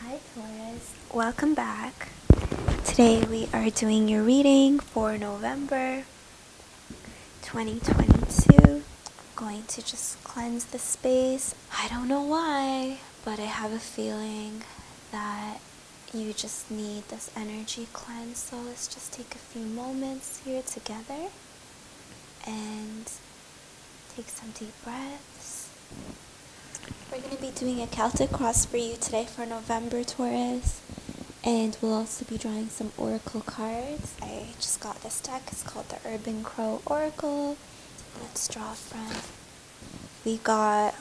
Hi Taurus, welcome back. Today we are doing your reading for November 2022. I'm going to just cleanse the space. I don't know why, but I have a feeling that you just need this energy cleanse. So let's just take a few moments here together and take some deep breaths. We're going to be doing a Celtic cross for you today for November, Taurus. And we'll also be drawing some oracle cards. I just got this deck. It's called the Urban Crow Oracle. Let's draw from. We got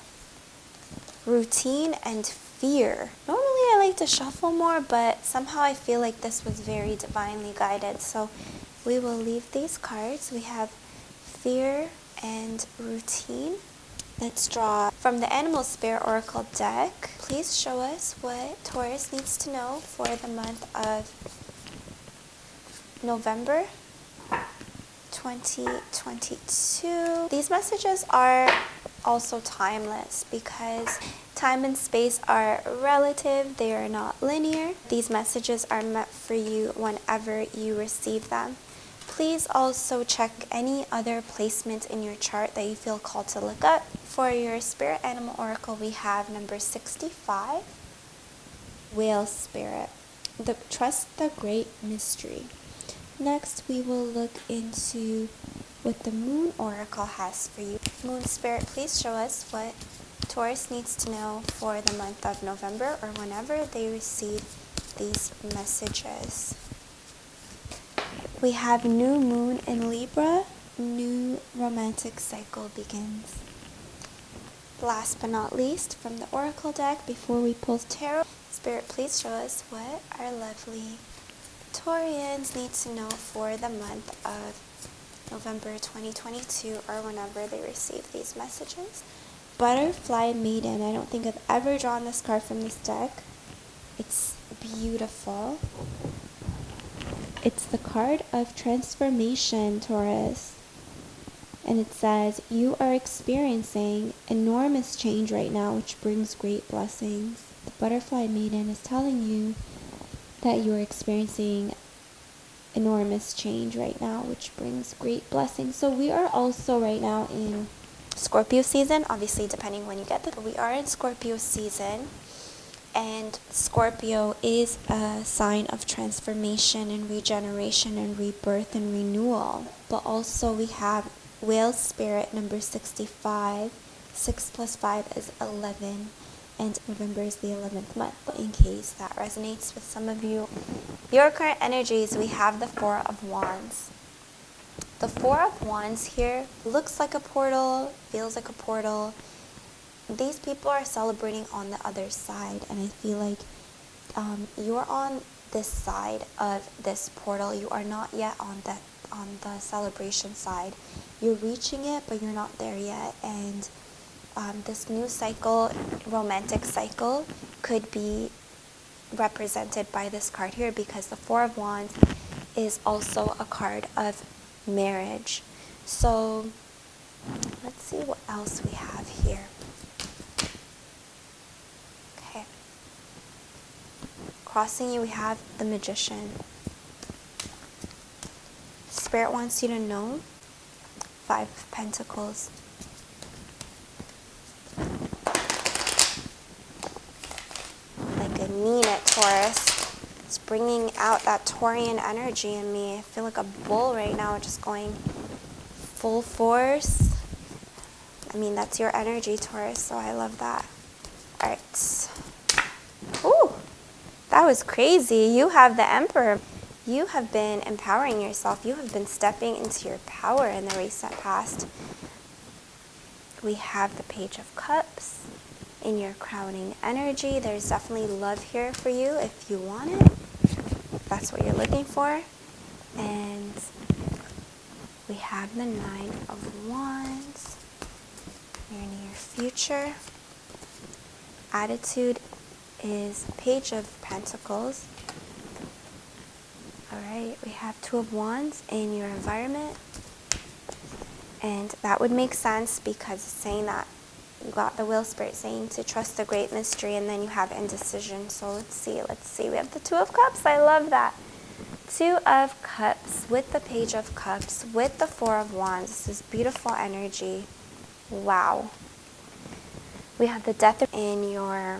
routine and fear. Normally I like to shuffle more, but somehow I feel like this was very divinely guided. So we will leave these cards. We have fear and routine. Let's draw from the Animal Spirit Oracle deck. Please show us what Taurus needs to know for the month of November 2022. These messages are also timeless because time and space are relative. They are not linear. These messages are meant for you whenever you receive them. Please also check any other placement in your chart that you feel called to look up. For your Spirit Animal Oracle, we have number 65, Whale Spirit. Trust the Great Mystery. Next, we will look into what the Moon Oracle has for you. Moon Spirit, please show us what Taurus needs to know for the month of November or whenever they receive these messages. We have new moon in Libra, new romantic cycle begins. Last but not least, from the Oracle deck, before we pull tarot, Spirit, please show us what our lovely Taurians need to know for the month of November 2022 or whenever they receive these messages. Butterfly Maiden. I don't think I've ever drawn this card from this deck. It's beautiful. It's the card of transformation, Taurus. And it says, you are experiencing enormous change right now, which brings great blessings. The Butterfly Maiden is telling you that you are experiencing enormous change right now, which brings great blessings. So we are also right now in Scorpio season, obviously depending when you get this. We are in Scorpio season. And Scorpio is a sign of transformation and regeneration and rebirth and renewal. But also we have Whale Spirit number 65. 6 plus 5 is 11. And November is the 11th month. In case that resonates with some of you. Your current energies, we have the Four of Wands. The Four of Wands here looks like a portal, feels like a portal. These people are celebrating on the other side, and I feel like you're on this side of this portal. You are not yet on the celebration side. You're reaching it, but you're not there yet. And this new cycle, romantic cycle, could be represented by this card here because the Four of Wands is also a card of marriage. So let's see what else we have here. Crossing you, we have the Magician. Spirit wants you to know 5 of Pentacles. Like I mean it, Taurus. It's bringing out that Taurian energy in me. I feel like a bull right now, just going full force. I mean, that's your energy, Taurus, so I love that. All right. Ooh. That was crazy. You have the Emperor. You have been empowering yourself. You have been stepping into your power in the recent past. We have the Page of Cups in your crowning energy. There's definitely love here for you if you want it. If that's what you're looking for. And we have the Nine of Wands. Your near future. Attitude is Page of Pentacles. Alright, we have Two of Wands in your environment. And that would make sense because it's saying that You got the wheel spirit saying to trust the great mystery, and then you have indecision. So let's see. We have the Two of Cups. I love that. Two of Cups with the Page of Cups with the Four of Wands. This is beautiful energy. Wow. We have the Death in your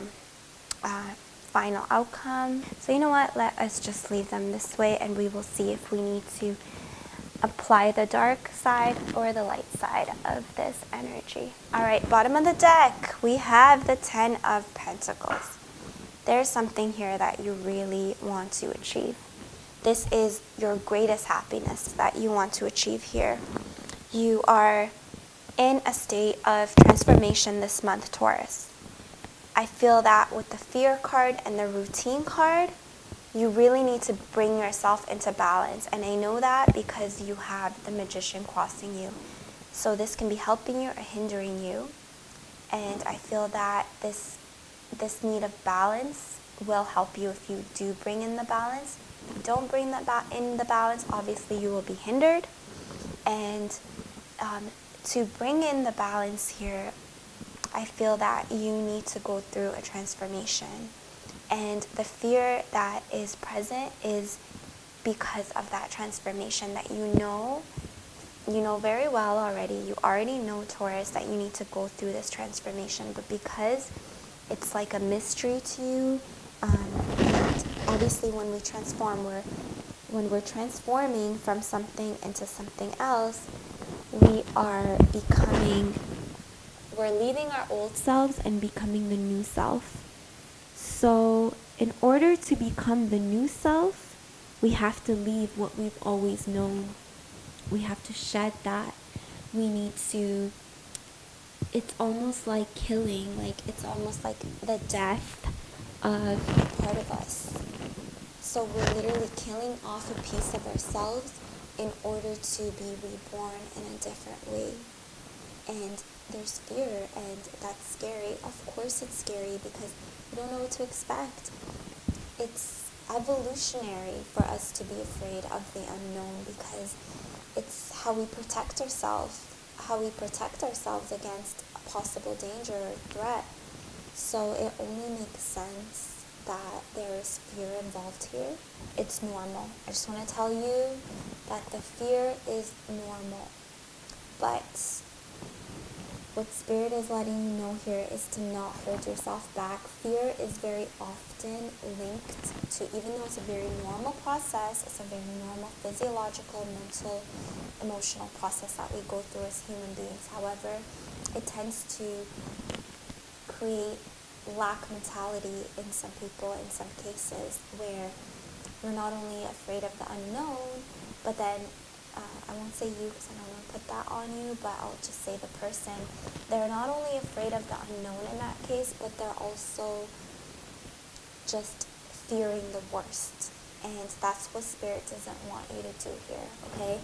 final outcome. So you know what? Let us just leave them this way, and we will see if we need to apply the dark side or the light side of this energy. All right, bottom of the deck, we have the Ten of Pentacles. There's something here that you really want to achieve. This is your greatest happiness that you want to achieve here. You are in a state of transformation this month, Taurus. I feel that with the Fear card and the Routine card, you really need to bring yourself into balance. And I know that because you have the Magician crossing you. So this can be helping you or hindering you. And I feel that this need of balance will help you if you do bring in the balance. If you don't bring that in the balance, obviously you will be hindered. And to bring in the balance here, I feel that you need to go through a transformation. And the fear that is present is because of that transformation that you know very well already. You already know, Taurus, that you need to go through this transformation. But because it's like a mystery to you, and obviously when we transform, when we're transforming from something into something else, we're leaving our old selves and becoming the new self. So in order to become the new self, we have to leave what we've always known. We have to shed that. We need to, it's almost like killing, it's almost like the death of a part of us. So we're literally killing off a piece of ourselves in order to be reborn in a different way. And there's fear, and that's scary. Of course it's scary because we don't know what to expect. It's evolutionary for us to be afraid of the unknown because it's how we protect ourselves against a possible danger or threat. So it only makes sense that there is fear involved here. It's normal. I just want to tell you that the fear is normal. But what Spirit is letting you know here is to not hold yourself back. Fear is very often linked to, even though it's a very normal process, it's a very normal physiological, mental, emotional process that we go through as human beings. However, it tends to create lack mentality in some people, in some cases, where we're not only afraid of the unknown, but then I won't say you because I don't want to put that on you, but I'll just say the person. They're not only afraid of the unknown in that case, but they're also just fearing the worst. And that's what Spirit doesn't want you to do here, okay?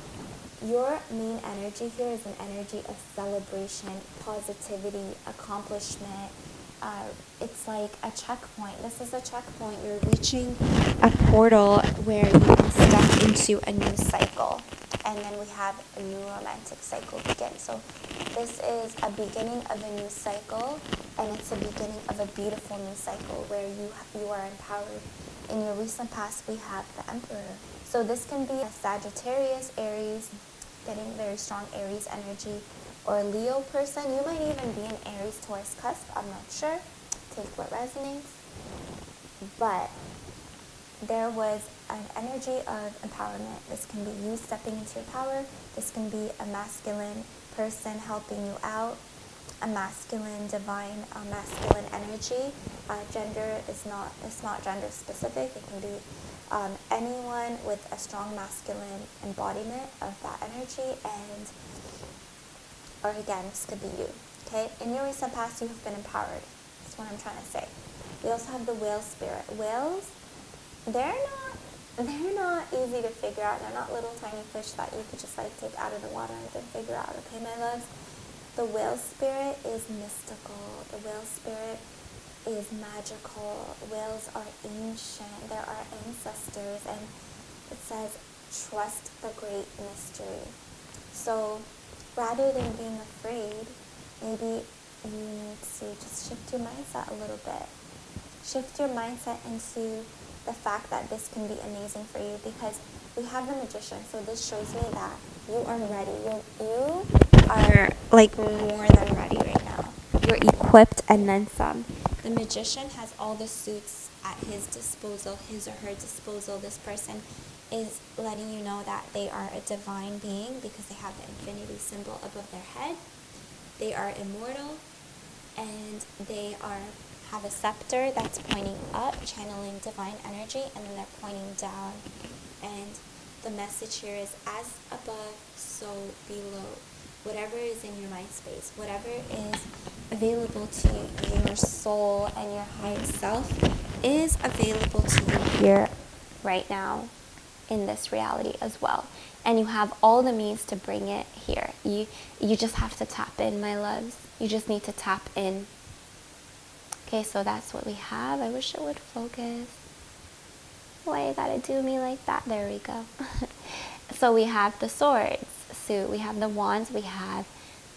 Your main energy here is an energy of celebration, positivity, accomplishment. It's like a checkpoint. This is a checkpoint. You're reaching a portal where you can step into a new cycle. And then we have a new romantic cycle begin. So this is a beginning of a new cycle, and it's a beginning of a beautiful new cycle where you are empowered. In your recent past, we have the Emperor. So this can be a Sagittarius, Aries, getting very strong Aries energy, or a Leo person. You might even be an Aries Taurus cusp. I'm not sure. Take what resonates. But there was an energy of empowerment. This can be you stepping into your power. This can be a masculine person helping you out, a masculine, divine, masculine energy. Gender is not gender specific. It can be anyone with a strong masculine embodiment of that energy, or again, this could be you. Okay, in your recent past, you have been empowered. That's what I'm trying to say. We also have the Whale Spirit. Whales, they're not easy to figure out. They're not little tiny fish that you could just take out of the water and then figure out. Okay, my loves? The Whale Spirit is mystical. The Whale Spirit is magical. Whales are ancient. They're our ancestors, and it says, trust the great mystery. So rather than being afraid, maybe you need to just shift your mindset a little bit. Shift your mindset into the fact that this can be amazing for you, because we have the Magician. So this shows me that you are ready. You are like more than ready right now. You're equipped and then some. The Magician has all the suits at his disposal, his or her disposal. This person is letting you know that they are a divine being because they have the infinity symbol above their head. They are immortal, and they have a scepter that's pointing up, channeling divine energy, and then they're pointing down. And the message here is, as above, so below. Whatever is in your mind space, whatever is available to your soul and your higher self is available to you here right now in this reality as well. And you have all the means to bring it here. You just have to tap in, my loves. You just need to tap in. Okay, so that's what we have. I wish it would focus. Why you gotta do me like that? There we go. So we have the swords suit, we have the wands, we have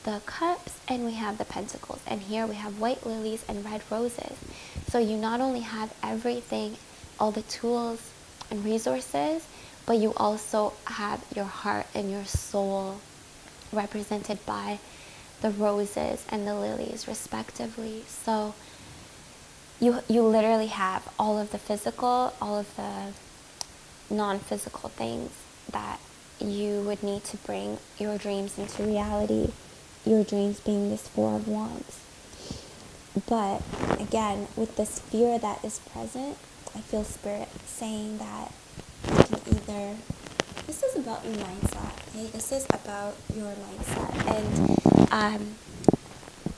the cups, and we have the pentacles. And here we have white lilies and red roses. So you not only have everything, all the tools and resources, but you also have your heart and your soul represented by the roses and the lilies respectively. So you literally have all of the physical, all of the non-physical things that you would need to bring your dreams into reality. Your dreams being this Four of Wands. But again, with this fear that is present, I feel Spirit saying that you can either, this is about your mindset, okay? This is about your mindset. And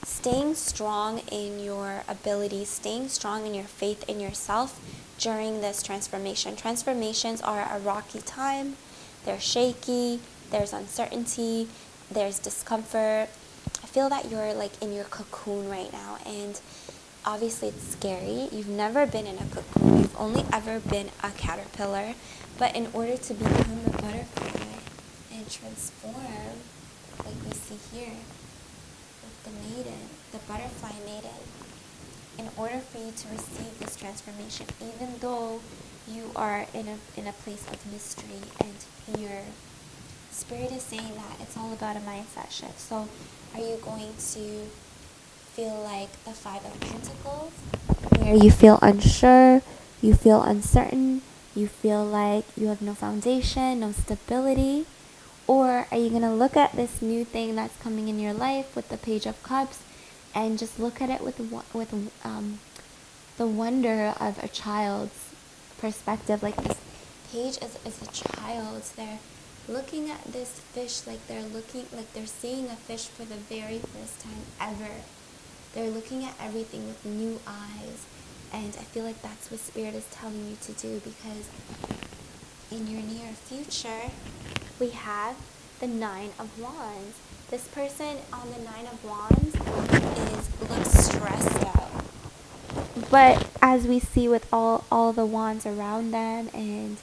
staying strong in your abilities, staying strong in your faith in yourself during this transformation. Transformations are a rocky time. They're shaky. There's uncertainty. There's discomfort. I feel that you're like in your cocoon right now, and obviously it's scary. You've never been in a cocoon. You've only ever been a caterpillar. But in order to become a butterfly and transform, like we see here, the maiden, the butterfly maiden, in order for you to receive this transformation, even though you are in a place of mystery and fear, Spirit is saying that it's all about a mindset shift. So are you going to feel like the Five of Pentacles, where you feel unsure, you feel uncertain, you feel like you have no foundation, no stability? Or are you going to look at this new thing that's coming in your life with the Page of Cups and just look at it with the wonder of a child's perspective? Like, this page is a child. They're looking at this fish like they're seeing a fish for the very first time ever. They're looking at everything with new eyes. And I feel like that's what Spirit is telling you to do, because in your near future, we have the Nine of Wands. This person on the Nine of Wands looks stressed out. But as we see with all the wands around them and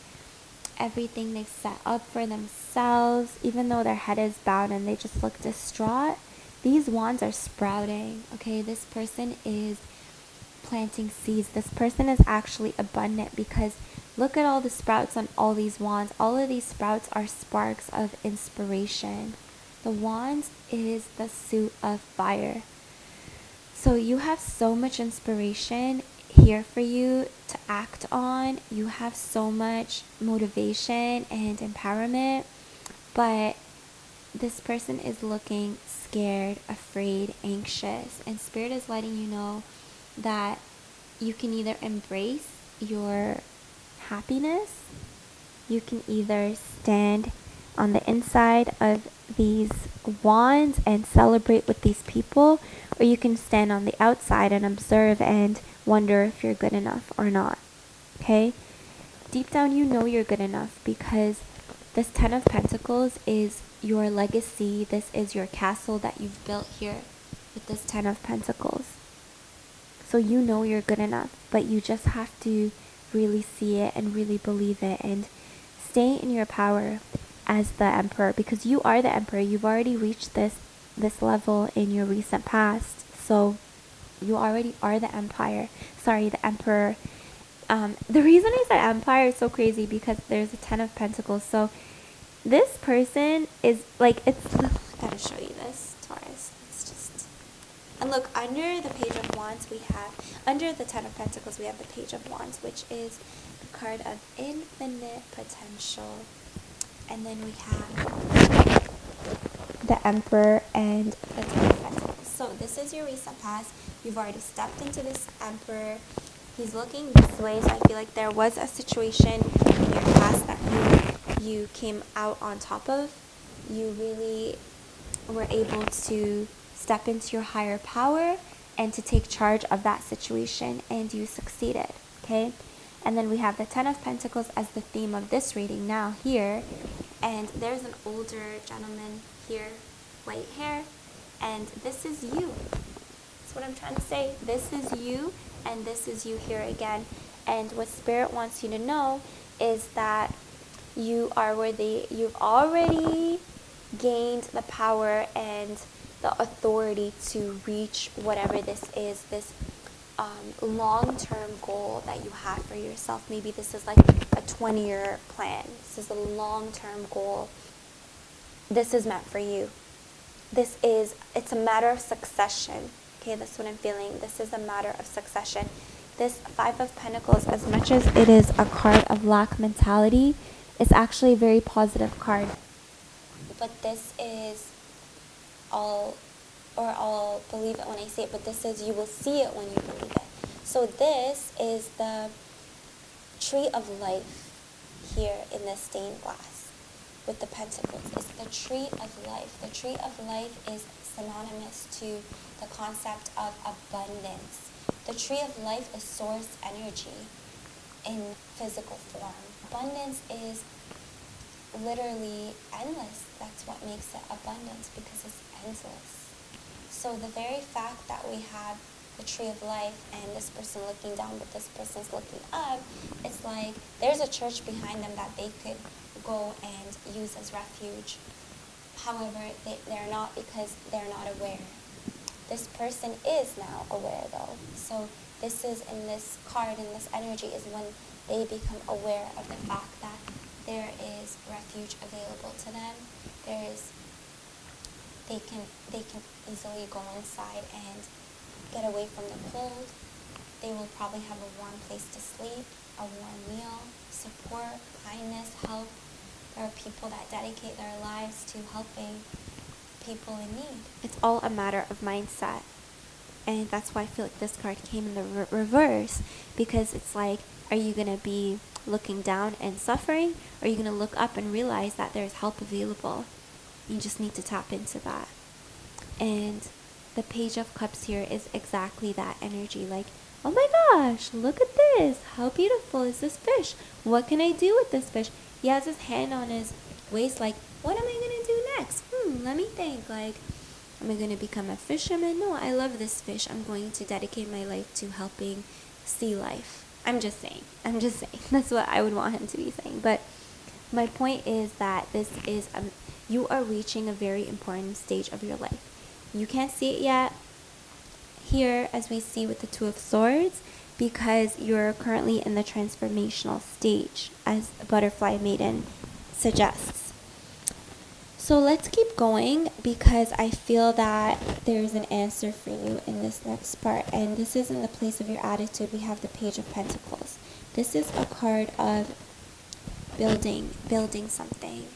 everything they've set up for themselves, even though their head is bowed and they just look distraught, these wands are sprouting, okay? This person is planting seeds. This person is actually abundant, because look at all the sprouts on all these wands. All of these sprouts are sparks of inspiration. The wands is the suit of fire. So you have so much inspiration here for you to act on. You have so much motivation and empowerment, but this person is looking scared, afraid, anxious, and Spirit is letting you know that you can either embrace your happiness, you can either stand on the inside of these wands and celebrate with these people, or you can stand on the outside and observe and wonder if you're good enough or not. Okay? Deep down you know you're good enough, because this Ten of Pentacles is your legacy. This is your castle that you've built here with this Ten of Pentacles. So you know you're good enough, but you just have to really see it and really believe it and stay in your power as the Emperor, because you are the Emperor. You've already reached this level in your recent past. So you already are the empire. Sorry, the emperor. The reason I said empire is so crazy because there's a 10 of pentacles. So this person is like, it's, I gotta show you this, Taurus. It's just, and look, under the page of wands we have, under the 10 of pentacles we have the page of wands, which is the card of infinite potential. And then we have the emperor and the 10 of pentacles. So this is your recent past. You've already stepped into this emperor. He's looking this way, so I feel like there was a situation in your past that you came out on top of. You really were able to step into your higher power and to take charge of that situation, and you succeeded, okay? And then we have the 10 of Pentacles as the theme of this reading now here. And there's an older gentleman here, white hair, and this is you. That's what I'm trying to say. This is you, and this is you here again. And what Spirit wants you to know is that you are worthy. You've already gained the power and the authority to reach whatever this is, this long-term goal that you have for yourself. Maybe this is like a 20-year plan. This is a long-term goal. This is meant for you. It's a matter of succession. Okay, that's what I'm feeling. This is a matter of succession. This 5 of Pentacles, as much as it is a card of lack mentality, is actually a very positive card. But this is I'll believe it when I say it, but this is, you will see it when you believe it. So this is the tree of life here in this stained glass with the pentacles. It's the tree of life. The tree of life is synonymous to the concept of abundance. The tree of life is source energy in physical form. Abundance is literally endless. That's what makes it abundance, because it's endless. So the very fact that we have the tree of life and this person looking down but this person's looking up, it's like there's a church behind them that they could go and use as refuge. However, they're not, because they're not aware. This person is now aware though. So this is, in this card, in this energy, is when they become aware of the fact that there is refuge available to them. They can easily go inside and get away from the cold. They will probably have a warm place to sleep, a warm meal, support, kindness, help. There are people that dedicate their lives to helping people in need. It's all a matter of mindset. And that's why I feel like this card came in the reverse, because it's like, are you going to be looking down and suffering, or are you going to look up and realize that there's help available? You just need to tap into that. And the Page of Cups here is exactly that energy. Like, oh my gosh, look at this. How beautiful is this fish? What can I do with this fish? He has his hand on his waist like, what am I going to do next? Let me think. Like, am I going to become a fisherman? No, I love this fish. I'm going to dedicate my life to helping sea life. I'm just saying. That's what I would want him to be saying. But my point is that this is, you are reaching a very important stage of your life. You can't see it yet here, as we see with the Two of Swords, because you're currently in the transformational stage, as Butterfly Maiden suggests. So let's keep going, because I feel that there's an answer for you in this next part. And this is in the place of your attitude. We have the Page of Pentacles. This is a card of building something.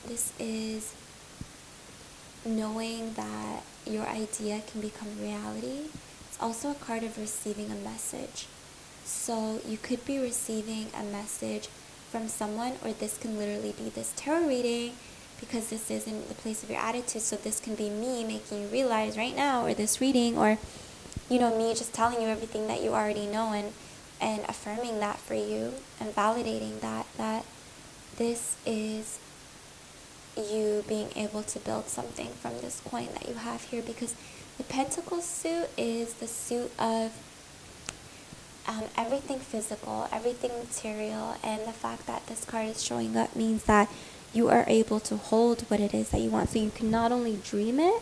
This is knowing that your idea can become reality. It's also a card of receiving a message. So you could be receiving a message from someone, or this can literally be this tarot reading, because this is in the place of your attitude. So this can be me making you realize right now, or this reading, or me just telling you everything that you already know, and affirming that for you and validating that this is you being able to build something from this coin that you have here. Because the Pentacles suit is the suit of everything physical, everything material, and the fact that this card is showing up means that you are able to hold what it is that you want. So you can not only dream it,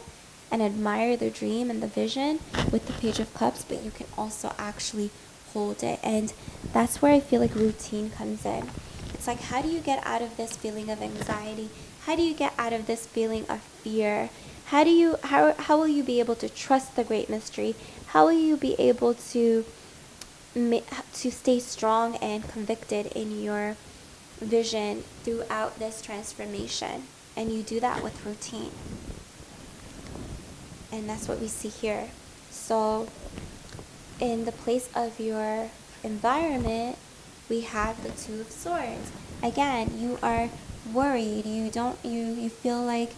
and admire the dream and the vision with the Page of Cups, but you can also actually hold it. And that's where I feel like routine comes in. It's like, how do you get out of this feeling of anxiety? How do you get out of this feeling of fear? How will you be able to trust the great mystery? How will you be able to stay strong and convicted in your vision throughout this transformation? And you do that with routine. And that's what we see here. So in the place of your environment, we have the Two of Swords. Again, you are worried. You feel like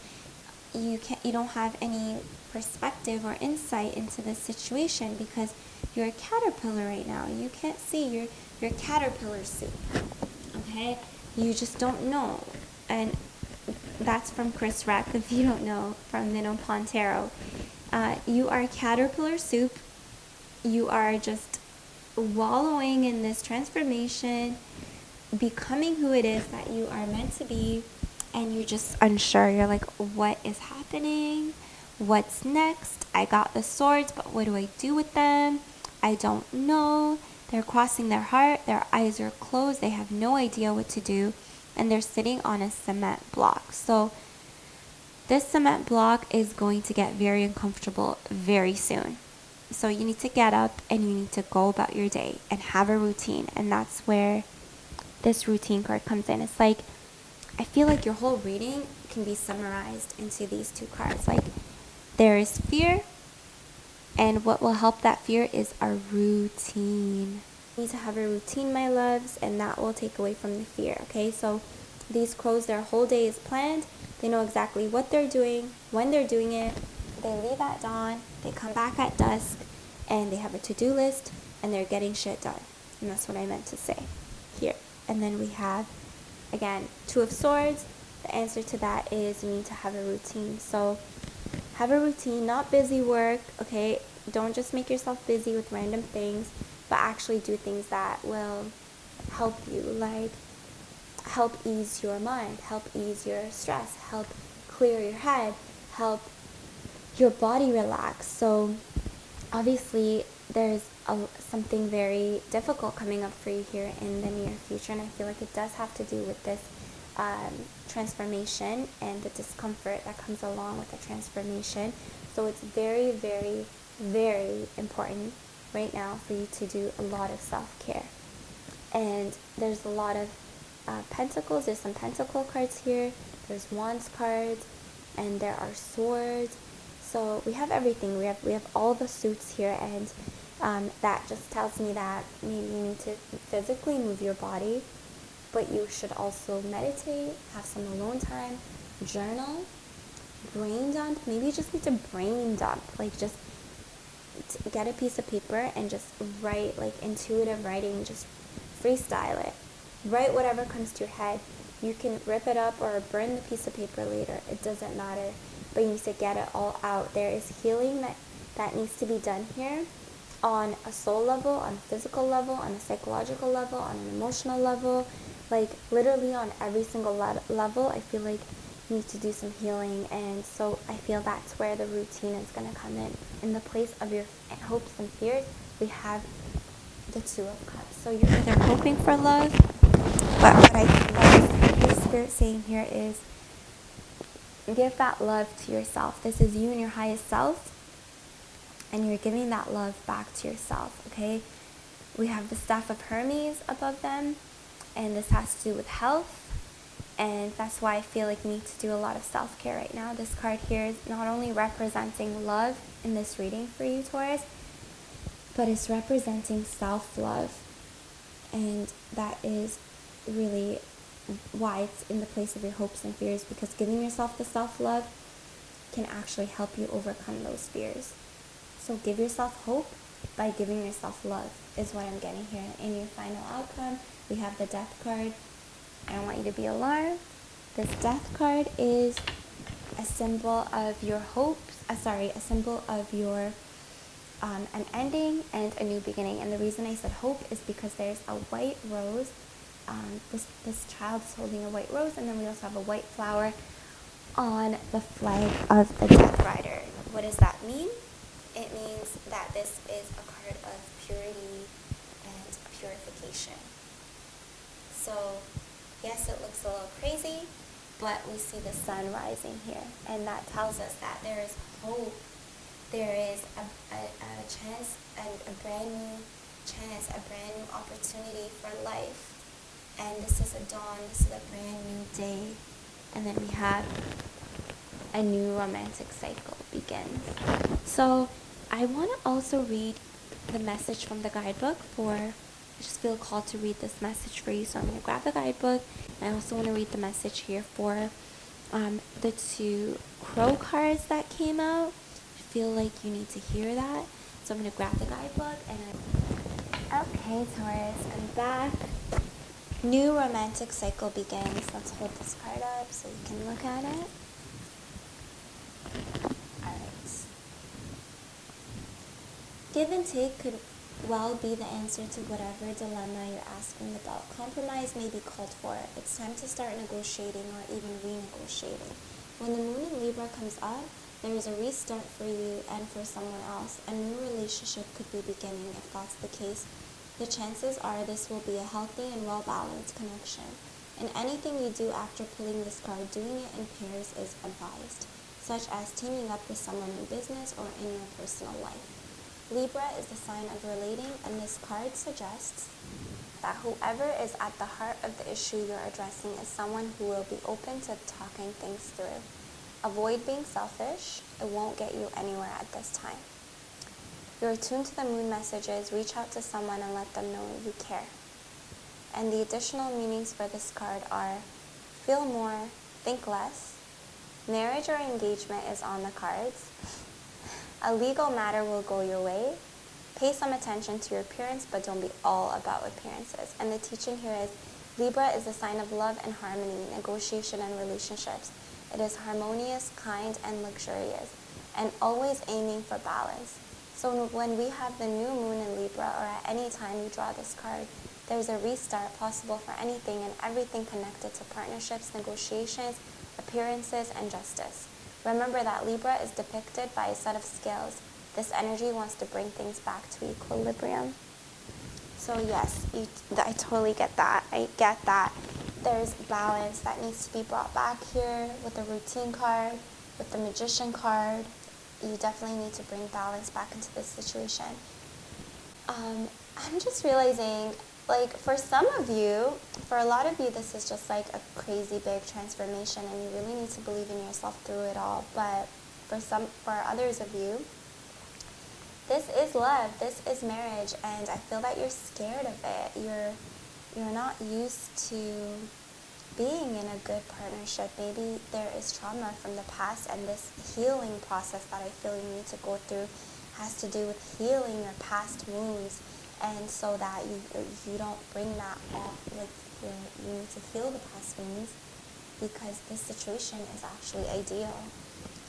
you don't have any perspective or insight into this situation because you're a caterpillar right now. You can't see your caterpillar soup. Okay? You just don't know. And that's from Chris Reck, if you don't know, from Minnow Pontero. You are caterpillar soup. You are just wallowing in this transformation, becoming who it is that you are meant to be, and you're just unsure. You're like, what is happening? What's next? I got the swords, but what do I do with them? I don't know. They're crossing their heart. Their eyes are closed. They have no idea what to do, and they're sitting on a cement block. So this cement block is going to get very uncomfortable very soon. So you need to get up and you need to go about your day and have a routine. And that's where this routine card comes in. It's like, I feel like your whole reading can be summarized into these two cards. Like, there is fear, and what will help that fear is a routine. You need to have a routine, my loves, and that will take away from the fear, okay? So these crows, their whole day is planned. They know exactly what they're doing, when they're doing it. They leave at dawn, they come back at dusk, and they have a to-do list, and they're getting shit done. And that's what I meant to say here. And then we have, again, Two of Swords. The answer to that is you need to have a routine. So have a routine, not busy work, okay? Don't just make yourself busy with random things, but actually do things that will help you, like help ease your mind, help ease your stress, help clear your head, help your body relax. So obviously there's something very difficult coming up for you here in the near future, and I feel like it does have to do with this transformation and the discomfort that comes along with the transformation. So it's very, very, very important right now for you to do a lot of self-care. And there's a lot of pentacles. There's some pentacle cards here. There's wands cards, and there are swords. So we have everything. We have all the suits here, and that just tells me that maybe you need to physically move your body, but you should also meditate, have some alone time, journal, brain dump. Maybe you just need to brain dump, like just get a piece of paper and just write, like intuitive writing, just freestyle it. Write whatever comes to your head. You can rip it up or burn the piece of paper later. It doesn't matter. But you need to get it all out. There is healing that needs to be done here on a soul level, on a physical level, on a psychological level, on an emotional level. Like literally on every single level, I feel like you need to do some healing. And so I feel that's where the routine is going to come in. In the place of your hopes and fears, we have the Two of Cups. So you're either hoping for love, but what I think the Spirit saying here is give that love to yourself. This is you and your highest self, and you're giving that love back to yourself, okay? We have the Staff of Hermes above them, and this has to do with health, and that's why I feel like you need to do a lot of self-care right now. This card here is not only representing love in this reading for you, Taurus, but it's representing self-love, and that is really why it's in the place of your hopes and fears, because giving yourself the self-love can actually help you overcome those fears. So give yourself hope by giving yourself love is what I'm getting here. In your final outcome, we have the Death card. I don't want you to be alarmed. This Death card is a symbol of your hopes, a symbol of your an ending and a new beginning. And the reason I said hope is because there's a white rose. This child is holding a white rose, and then we also have a white flower on the flag of the Death Rider. What does that mean? It means that this is a card of purity and purification. So, yes, it looks a little crazy, but we see the sun rising here, and that tells us that there is hope. There is a chance, a brand new chance, a brand new opportunity for life. And this is a dawn, this is a brand new day. And then we have a new romantic cycle begins. So I want to also read the message from the guidebook I just feel called to read this message for you. So I'm going to grab the guidebook, and I also want to read the message here for the 2 crow cards that came out. I feel like you need to hear that. So I'm going to grab the guidebook Okay, Taurus, I'm back. New romantic cycle begins. Let's hold this card up so you can look at it. Alright. Give and take could well be the answer to whatever dilemma you're asking about. Compromise may be called for. It's time to start negotiating or even renegotiating. When the moon in Libra comes up, there is a restart for you and for someone else. A new relationship could be beginning. If that's the case, the chances are this will be a healthy and well-balanced connection. In anything you do after pulling this card, doing it in pairs is advised, such as teaming up with someone in business or in your personal life. Libra is the sign of relating, and this card suggests that whoever is at the heart of the issue you're addressing is someone who will be open to talking things through. Avoid being selfish. It won't get you anywhere at this time. You're attuned to the moon messages. Reach out to someone and let them know you care. And the additional meanings for this card are feel more, think less. Marriage or engagement is on the cards. A legal matter will go your way. Pay some attention to your appearance, but don't be all about appearances. And the teaching here is Libra is a sign of love and harmony, negotiation and relationships. It is harmonious, kind, and luxurious, and always aiming for balance. So when we have the new moon in Libra, or at any time you draw this card, there's a restart possible for anything and everything connected to partnerships, negotiations, appearances, and justice. Remember that Libra is depicted by a set of scales. This energy wants to bring things back to equilibrium. So yes, I totally get that. I get that there's balance that needs to be brought back here with the routine card, with the magician card. You definitely need to bring balance back into this situation. I'm just realizing, like, for some of you, for a lot of you, this is just like a crazy big transformation, and you really need to believe in yourself through it all. But for others of you, this is love, this is marriage, and I feel that you're scared of it. You're not used to being in a good partnership. Maybe there is trauma from the past, and this healing process that I feel you need to go through has to do with healing your past wounds, and so that you don't bring that off. Like you need to heal the past wounds, because this situation is actually ideal.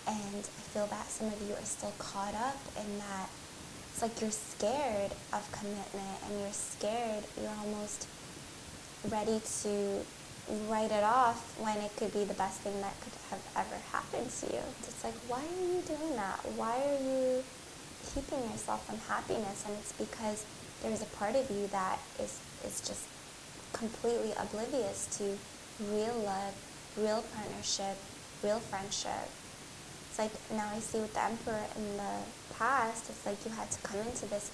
And I feel that some of you are still caught up in that. It's like you're scared of commitment, and you're almost ready to write it off when it could be the best thing that could have ever happened to you. It's like, why are you doing that? Why are you keeping yourself from happiness? And it's because there's a part of you that is just completely oblivious to real love, real partnership, real friendship. It's like, now I see with the Emperor in the past, it's like you had to come into this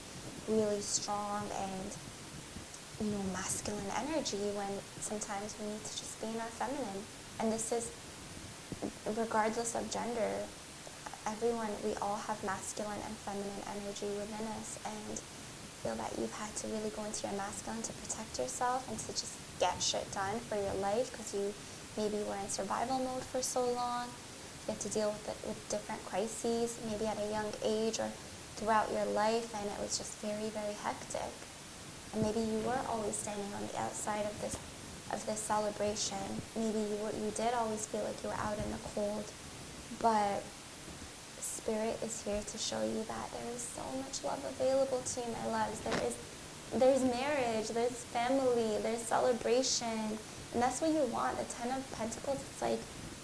really strong and, masculine energy, when sometimes we need to just be in our feminine. And this is regardless of gender. We all have masculine and feminine energy within us, and feel that you've had to really go into your masculine to protect yourself and to just get shit done for your life, because you maybe were in survival mode for so long. You have to deal with different crises, maybe at a young age or throughout your life, and it was just very, very hectic. And maybe you were always standing on the outside of this celebration. Maybe you did always feel like you were out in the cold, but Spirit is here to show you that there is so much love available to you, my loves. There's marriage, there's family, there's celebration, and that's what you want. The Ten of Pentacles, it's like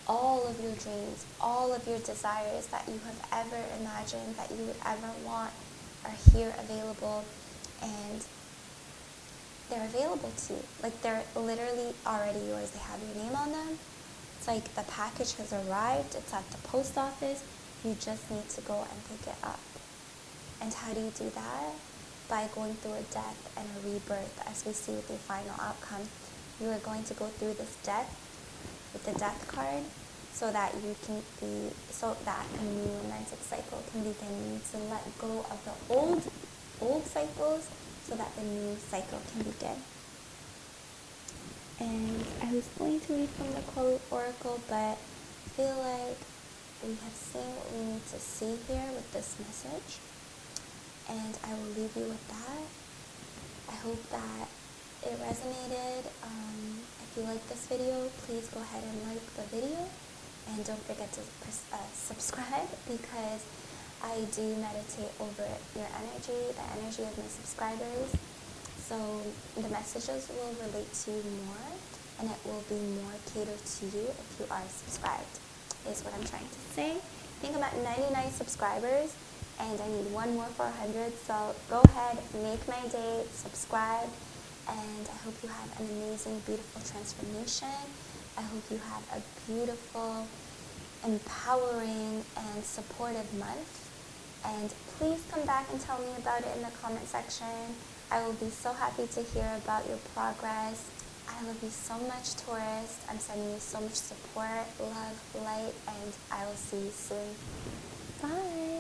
all of your dreams, all of your desires that you have ever imagined, that you would ever want, are here available, and they're available to you. Like, they're literally already yours. They have your name on them. It's like the package has arrived. It's at the post office. You just need to go and pick it up. And how do you do that? By going through a death and a rebirth, as we see with your final outcome. You are going to go through this death with the death card, so that you can be, so that a new romantic cycle can begin. You need to let go of the old cycles, so that the new cycle can begin. And I was going to read from the quote oracle, but I feel like we have seen what we need to see here with this message, and I will leave you with that. I hope that it resonated. If you like this video, please go ahead and like the video, and don't forget to subscribe, because I do meditate over your energy, the energy of my subscribers. So the messages will relate to you more, and it will be more catered to you if you are subscribed, is what I'm trying to say. I think I'm at 99 subscribers, and I need one more for 100. So go ahead, make my day, subscribe, and I hope you have an amazing, beautiful transformation. I hope you have a beautiful, empowering, and supportive month. And please come back and tell me about it in the comment section. I will be so happy to hear about your progress. I love you so much, Taurus. I'm sending you so much support, love, light, and I will see you soon. Bye.